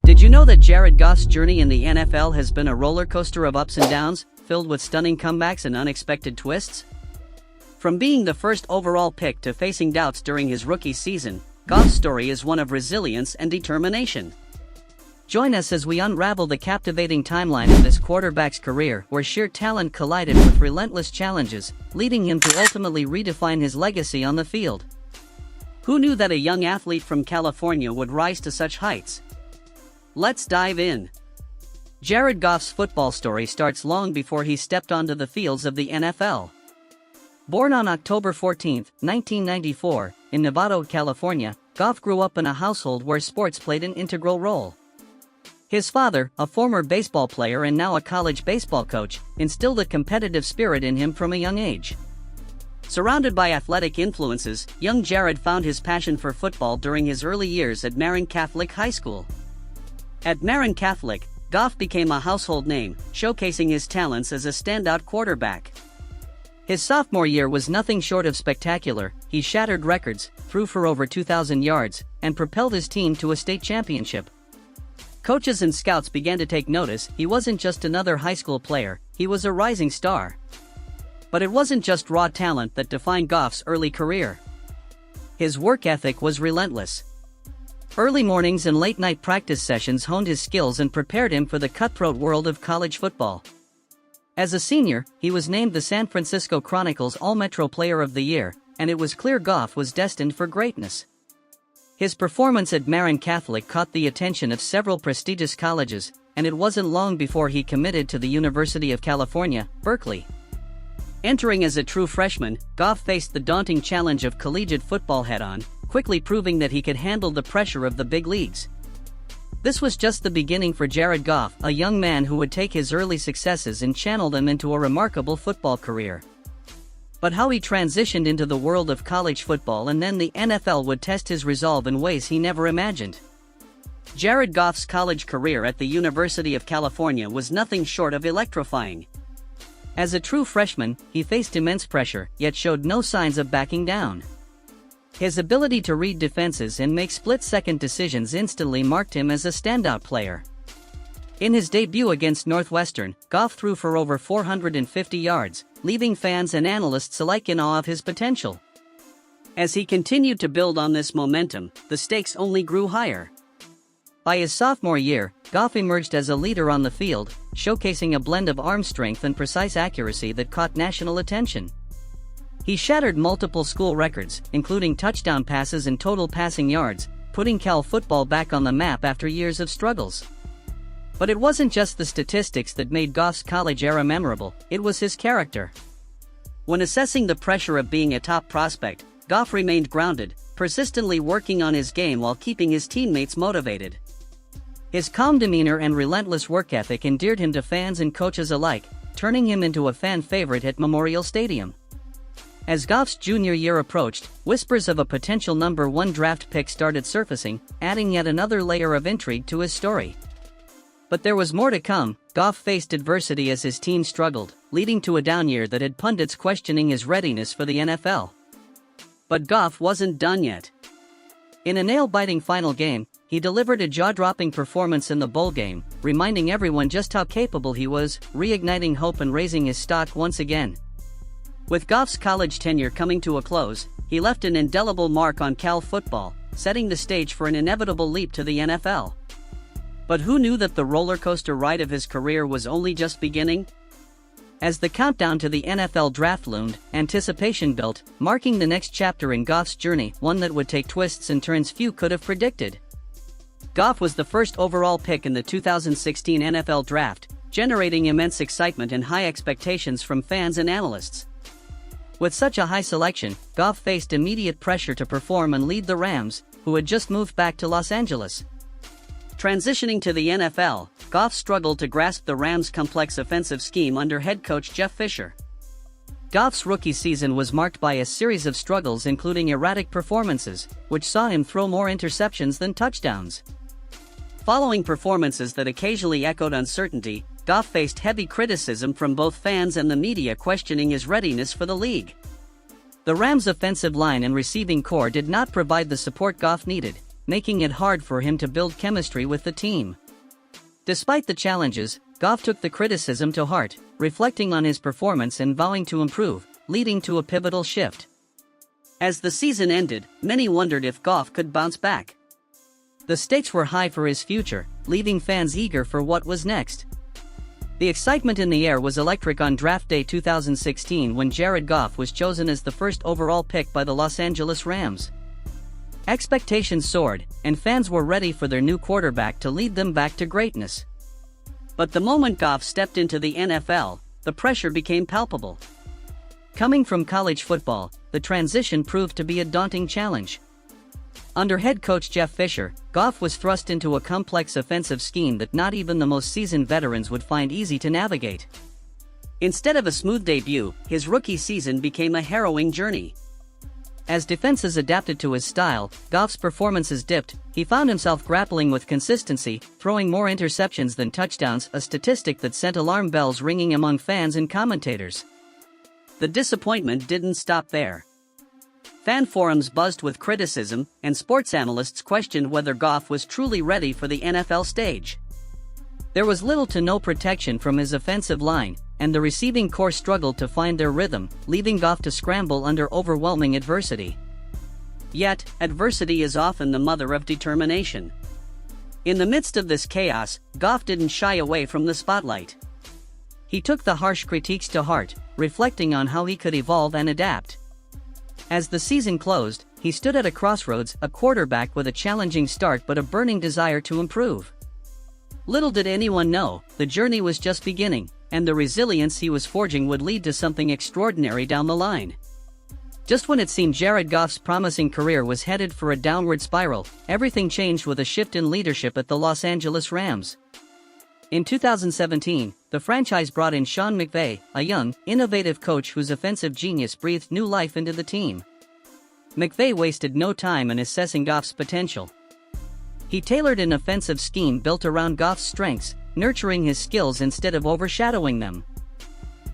Did you know that Jared Goff's journey in the NFL has been a roller coaster of ups and downs, filled with stunning comebacks and unexpected twists? From being the first overall pick to facing doubts during his rookie season, Goff's story is one of resilience and determination. Join us as we unravel the captivating timeline of this quarterback's career, where sheer talent collided with relentless challenges, leading him to ultimately redefine his legacy on the field. Who knew that a young athlete from California would rise to such heights? Let's dive in. Jared Goff's football story starts long before he stepped onto the fields of the NFL. Born on October 14, 1994, in Novato, California, Goff grew up in a household where sports played an integral role. His father, a former baseball player and now a college baseball coach, instilled a competitive spirit in him from a young age. Surrounded by athletic influences, young Jared found his passion for football during his early years at Marin Catholic High School. At Marin Catholic, Goff became a household name, showcasing his talents as a standout quarterback. His sophomore year was nothing short of spectacular. He shattered records, threw for over 2,000 yards, and propelled his team to a state championship. Coaches and scouts began to take notice. He wasn't just another high school player, he was a rising star. But it wasn't just raw talent that defined Goff's early career. His work ethic was relentless. Early mornings and late-night practice sessions honed his skills and prepared him for the cutthroat world of college football. As a senior, he was named the San Francisco Chronicle's All-Metro Player of the Year, and it was clear Goff was destined for greatness. His performance at Marin Catholic caught the attention of several prestigious colleges, and it wasn't long before he committed to the University of California, Berkeley. Entering as a true freshman, Goff faced the daunting challenge of collegiate football head-on, quickly proving that he could handle the pressure of the big leagues. This was just the beginning for Jared Goff, a young man who would take his early successes and channel them into a remarkable football career. But how he transitioned into the world of college football and then the NFL would test his resolve in ways he never imagined. Jared Goff's college career at the University of California was nothing short of electrifying. As a true freshman, he faced immense pressure, yet showed no signs of backing down. His ability to read defenses and make split-second decisions instantly marked him as a standout player. In his debut against Northwestern, Goff threw for over 450 yards, leaving fans and analysts alike in awe of his potential. As he continued to build on this momentum, the stakes only grew higher. By his sophomore year, Goff emerged as a leader on the field, showcasing a blend of arm strength and precise accuracy that caught national attention. He shattered multiple school records, including touchdown passes and total passing yards, putting Cal football back on the map after years of struggles. But it wasn't just the statistics that made Goff's college era memorable, it was his character. When assessing the pressure of being a top prospect, Goff remained grounded, persistently working on his game while keeping his teammates motivated. His calm demeanor and relentless work ethic endeared him to fans and coaches alike, turning him into a fan favorite at Memorial Stadium. As Goff's junior year approached, whispers of a potential number 1 draft pick started surfacing, adding yet another layer of intrigue to his story. But there was more to come. Goff faced adversity as his team struggled, leading to a down year that had pundits questioning his readiness for the NFL. But Goff wasn't done yet. In a nail-biting final game, he delivered a jaw-dropping performance in the bowl game, reminding everyone just how capable he was, reigniting hope and raising his stock once again. With Goff's college tenure coming to a close, he left an indelible mark on Cal football, setting the stage for an inevitable leap to the NFL. But who knew that the roller coaster ride of his career was only just beginning? As the countdown to the NFL draft loomed, anticipation built, marking the next chapter in Goff's journey, one that would take twists and turns few could have predicted. Goff was the first overall pick in the 2016 NFL Draft, generating immense excitement and high expectations from fans and analysts. With such a high selection, Goff faced immediate pressure to perform and lead the Rams, who had just moved back to Los Angeles. Transitioning to the NFL, Goff struggled to grasp the Rams' complex offensive scheme under head coach Jeff Fisher. Goff's rookie season was marked by a series of struggles including erratic performances, which saw him throw more interceptions than touchdowns. Following performances that occasionally echoed uncertainty, Goff faced heavy criticism from both fans and the media questioning his readiness for the league. The Rams' offensive line and receiving core did not provide the support Goff needed, making it hard for him to build chemistry with the team. Despite the challenges, Goff took the criticism to heart, reflecting on his performance and vowing to improve, leading to a pivotal shift. As the season ended, many wondered if Goff could bounce back. The stakes were high for his future, leaving fans eager for what was next. The excitement in the air was electric on draft day 2016 when Jared Goff was chosen as the first overall pick by the Los Angeles Rams. Expectations soared, and fans were ready for their new quarterback to lead them back to greatness. But the moment Goff stepped into the NFL, the pressure became palpable. Coming from college football, the transition proved to be a daunting challenge. Under head coach Jeff Fisher, Goff was thrust into a complex offensive scheme that not even the most seasoned veterans would find easy to navigate. Instead of a smooth debut, his rookie season became a harrowing journey. As defenses adapted to his style, Goff's performances dipped. He found himself grappling with consistency, throwing more interceptions than touchdowns, a statistic that sent alarm bells ringing among fans and commentators. The disappointment didn't stop there. Fan forums buzzed with criticism, and sports analysts questioned whether Goff was truly ready for the NFL stage. There was little to no protection from his offensive line, and the receiving corps struggled to find their rhythm, leaving Goff to scramble under overwhelming adversity. Yet, adversity is often the mother of determination. In the midst of this chaos, Goff didn't shy away from the spotlight. He took the harsh critiques to heart, reflecting on how he could evolve and adapt. As the season closed, he stood at a crossroads, a quarterback with a challenging start but a burning desire to improve. Little did anyone know, the journey was just beginning, and the resilience he was forging would lead to something extraordinary down the line. Just when it seemed Jared Goff's promising career was headed for a downward spiral, everything changed with a shift in leadership at the Los Angeles Rams. In 2017, the franchise brought in Sean McVay, a young, innovative coach whose offensive genius breathed new life into the team. McVay wasted no time in assessing Goff's potential. He tailored an offensive scheme built around Goff's strengths, nurturing his skills instead of overshadowing them.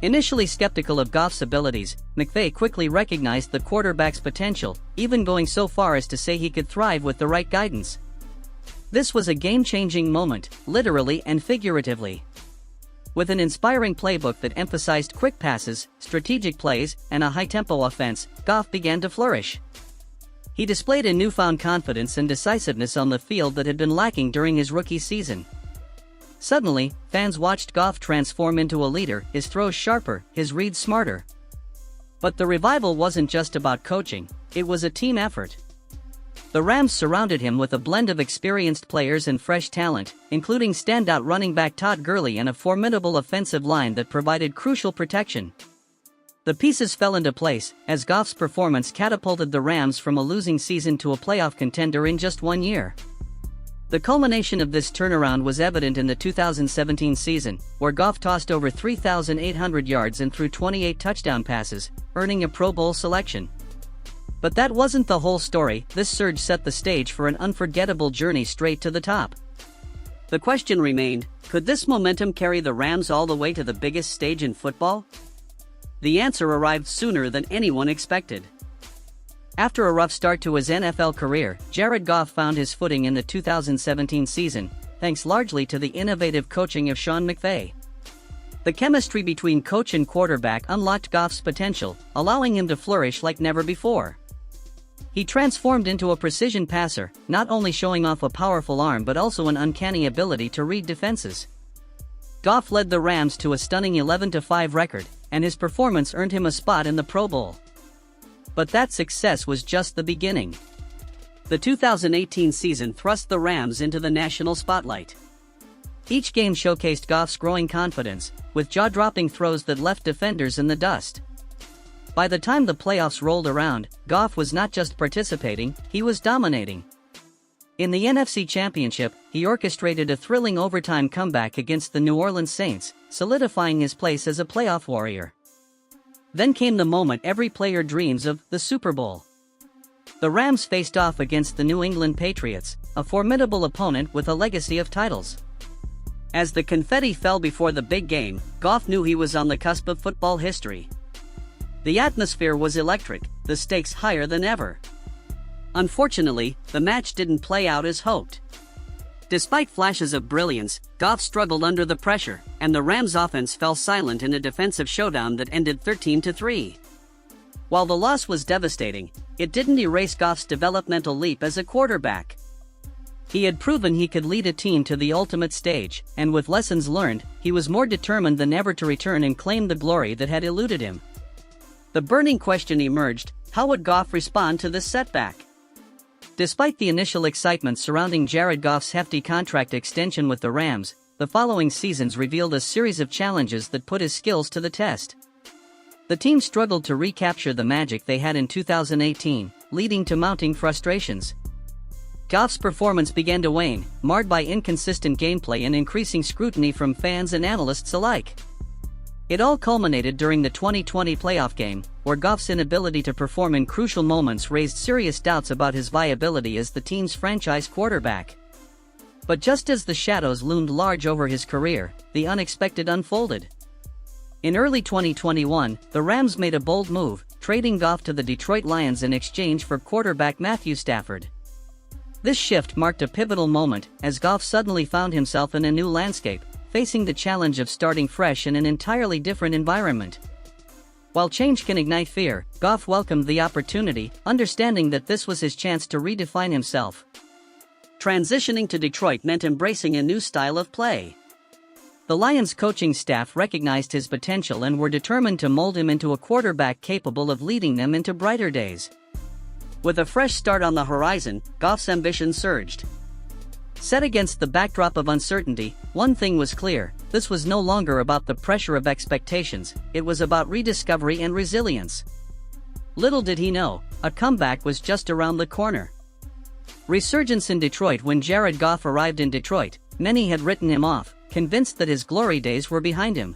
Initially skeptical of Goff's abilities, McVay quickly recognized the quarterback's potential, even going so far as to say he could thrive with the right guidance. This was a game-changing moment, literally and figuratively. With an inspiring playbook that emphasized quick passes, strategic plays, and a high-tempo offense, Goff began to flourish. He displayed a newfound confidence and decisiveness on the field that had been lacking during his rookie season. Suddenly, fans watched Goff transform into a leader, his throws sharper, his reads smarter. But the revival wasn't just about coaching, it was a team effort. The Rams surrounded him with a blend of experienced players and fresh talent, including standout running back Todd Gurley and a formidable offensive line that provided crucial protection. The pieces fell into place, as Goff's performance catapulted the Rams from a losing season to a playoff contender in just 1 year. The culmination of this turnaround was evident in the 2017 season, where Goff tossed over 3,800 yards and threw 28 touchdown passes, earning a Pro Bowl selection. But that wasn't the whole story. This surge set the stage for an unforgettable journey straight to the top. The question remained, could this momentum carry the Rams all the way to the biggest stage in football? The answer arrived sooner than anyone expected. After a rough start to his NFL career, Jared Goff found his footing in the 2017 season, thanks largely to the innovative coaching of Sean McVay. The chemistry between coach and quarterback unlocked Goff's potential, allowing him to flourish like never before. He transformed into a precision passer, not only showing off a powerful arm but also an uncanny ability to read defenses. Goff led the Rams to a stunning 11-5 record, and his performance earned him a spot in the Pro Bowl. But that success was just the beginning. The 2018 season thrust the Rams into the national spotlight. Each game showcased Goff's growing confidence, with jaw-dropping throws that left defenders in the dust. By the time the playoffs rolled around, Goff was not just participating, he was dominating. In the NFC Championship, he orchestrated a thrilling overtime comeback against the New Orleans Saints, solidifying his place as a playoff warrior. Then came the moment every player dreams of, the Super Bowl. The Rams faced off against the New England Patriots, a formidable opponent with a legacy of titles. As the confetti fell before the big game, Goff knew he was on the cusp of football history. The atmosphere was electric, the stakes higher than ever. Unfortunately, the match didn't play out as hoped. Despite flashes of brilliance, Goff struggled under the pressure, and the Rams' offense fell silent in a defensive showdown that ended 13-3. While the loss was devastating, it didn't erase Goff's developmental leap as a quarterback. He had proven he could lead a team to the ultimate stage, and with lessons learned, he was more determined than ever to return and claim the glory that had eluded him. The burning question emerged: how would Goff respond to this setback? Despite the initial excitement surrounding Jared Goff's hefty contract extension with the Rams, the following seasons revealed a series of challenges that put his skills to the test. The team struggled to recapture the magic they had in 2018, leading to mounting frustrations. Goff's performance began to wane, marred by inconsistent gameplay and increasing scrutiny from fans and analysts alike. It all culminated during the 2020 playoff game, where Goff's inability to perform in crucial moments raised serious doubts about his viability as the team's franchise quarterback. But just as the shadows loomed large over his career, the unexpected unfolded. In early 2021, the Rams made a bold move, trading Goff to the Detroit Lions in exchange for quarterback Matthew Stafford. This shift marked a pivotal moment, as Goff suddenly found himself in a new landscape, facing the challenge of starting fresh in an entirely different environment. While change can ignite fear, Goff welcomed the opportunity, understanding that this was his chance to redefine himself. Transitioning to Detroit meant embracing a new style of play. The Lions' coaching staff recognized his potential and were determined to mold him into a quarterback capable of leading them into brighter days. With a fresh start on the horizon, Goff's ambition surged. Set against the backdrop of uncertainty, one thing was clear: this was no longer about the pressure of expectations, it was about rediscovery and resilience. Little did he know, a comeback was just around the corner. Resurgence in Detroit. When Jared Goff arrived in Detroit, many had written him off, convinced that his glory days were behind him.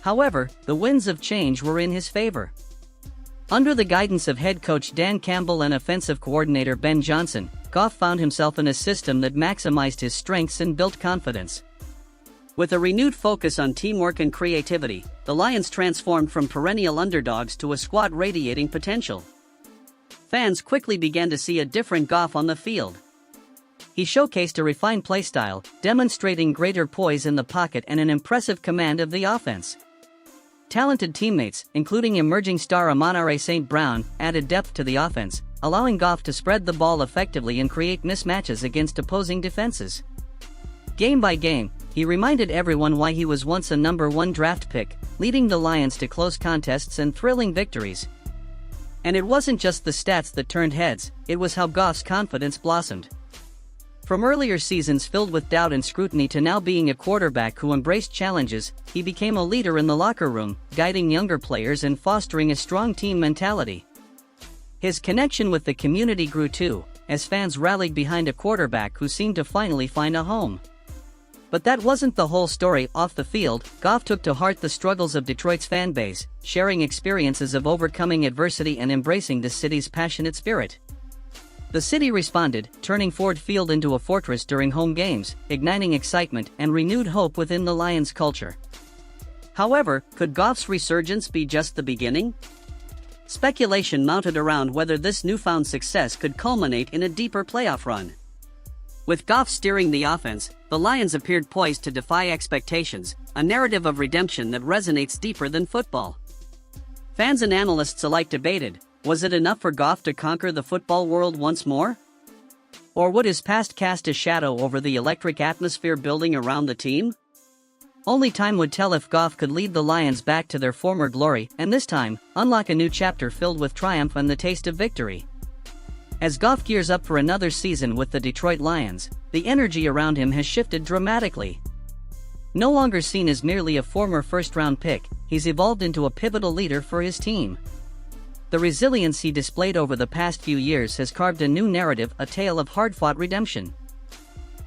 However, the winds of change were in his favor. Under the guidance of head coach Dan Campbell and offensive coordinator Ben Johnson, Goff found himself in a system that maximized his strengths and built confidence. With a renewed focus on teamwork and creativity, the Lions transformed from perennial underdogs to a squad radiating potential. Fans quickly began to see a different Goff on the field. He showcased a refined playstyle, demonstrating greater poise in the pocket and an impressive command of the offense. Talented teammates, including emerging star Amon-Ra St. Brown, added depth to the offense, allowing Goff to spread the ball effectively and create mismatches against opposing defenses. Game by game, he reminded everyone why he was once a #1 draft pick, leading the Lions to close contests and thrilling victories. And it wasn't just the stats that turned heads, it was how Goff's confidence blossomed. From earlier seasons filled with doubt and scrutiny to now being a quarterback who embraced challenges, he became a leader in the locker room, guiding younger players and fostering a strong team mentality. His connection with the community grew too, as fans rallied behind a quarterback who seemed to finally find a home. But that wasn't the whole story. Off the field, Goff took to heart the struggles of Detroit's fan base, sharing experiences of overcoming adversity and embracing the city's passionate spirit. The city responded, turning Ford Field into a fortress during home games, igniting excitement and renewed hope within the Lions culture. However, could Goff's resurgence be just the beginning? Speculation mounted around whether this newfound success could culminate in a deeper playoff run. With Goff steering the offense, the Lions appeared poised to defy expectations, a narrative of redemption that resonates deeper than football. Fans and analysts alike debated, was it enough for Goff to conquer the football world once more? Or would his past cast a shadow over the electric atmosphere building around the team? Only time would tell if Goff could lead the Lions back to their former glory, and this time, unlock a new chapter filled with triumph and the taste of victory. As Goff gears up for another season with the Detroit Lions, the energy around him has shifted dramatically. No longer seen as merely a former first-round pick, he's evolved into a pivotal leader for his team. The resilience he displayed over the past few years has carved a new narrative, a tale of hard-fought redemption.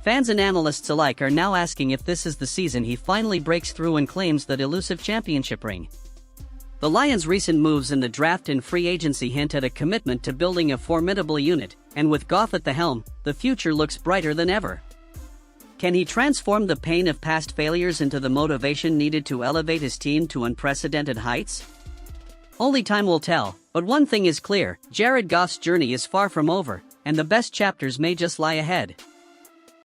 Fans and analysts alike are now asking if this is the season he finally breaks through and claims that elusive championship ring. The Lions' recent moves in the draft and free agency hint at a commitment to building a formidable unit, and with Goff at the helm, the future looks brighter than ever. Can he transform the pain of past failures into the motivation needed to elevate his team to unprecedented heights? Only time will tell, but one thing is clear, Jared Goff's journey is far from over, and the best chapters may just lie ahead.